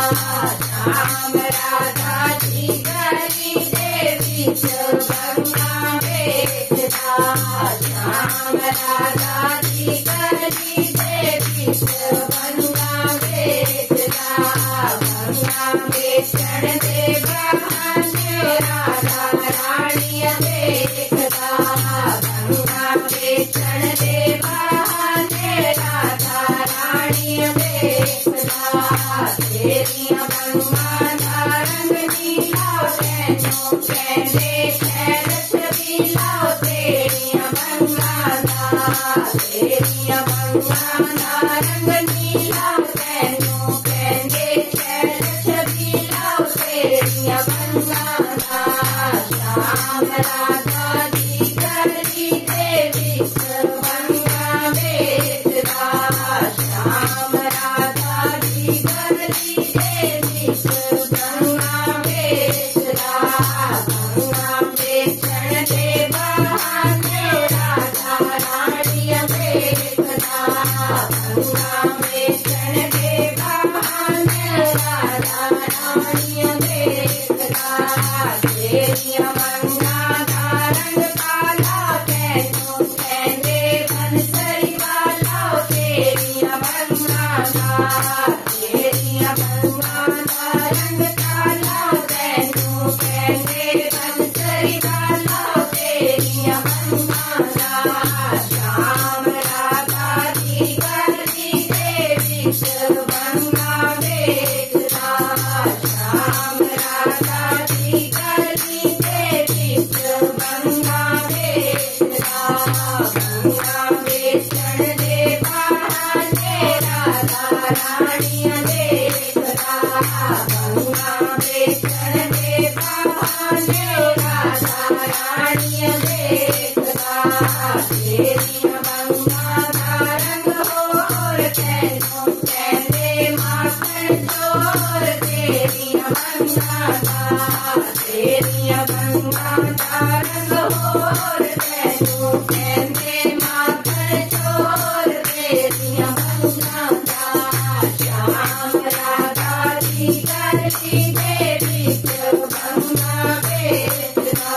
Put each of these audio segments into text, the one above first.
श्याम राधा जी गली देवी बंगा बेचता। श्याम राधा जी गली देवी बंगा बेचता। गंगा बेचण दे बहाने राधा रानी देखता। गंगा बेचण दे बहाने राधा रानी देखता। तेरिया गंगा रंग नीला कैनो कैले कैल छबीला। तेरिया गंगा रंग नीला कैनो कैले कैल छबीला। तेरिया गंगा श्याम राधा जी गली देवी बंगा बेचता। श्याम राधा जी गली देवी बंगा बेचता। गंगा बेचण दे बहाने राधा रानी देखता। गंगा बेचण दे बहाने राधा रानी देखता। तेरिया गंगा रंग काला कैनो कैले बंसरी वाला। तेरिया गंगा रंग काला कैनो कैले बंसरी वाला। तेरिया गंगा श्याम राधा जी गली देवी बंगा बेचता। श्याम राधा जी गली देवी बंगा बेचता। गंगा बेचण दे बहाने राधा रानी देखता। गंगा बेचण दे बहाने राधा रानी देखता। तेरिया गंगा रंग होर कैनो कैले माखन चोर। तेरिया गंगा रंग होर कैनो कैले माखन चोर। तेरिया गंगा श्याम राधा जी गली देवी बंगा बेचता।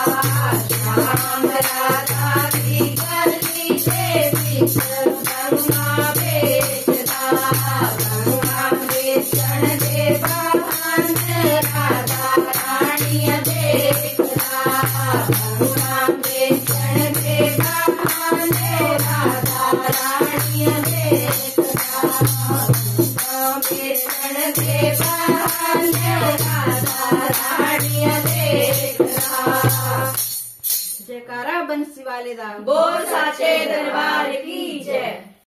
श्याम राधा जी गली देवी बंगा बेचता। गंगा बेचण दे बहाने राधा रानी देखता। गंगा बेचण दे बहाने राधा रानी देखता। गंगा बेचण दे बहाने राधा रानी देखता। जयकारा बंसी वाले दा बोल साचे दरबार की जय।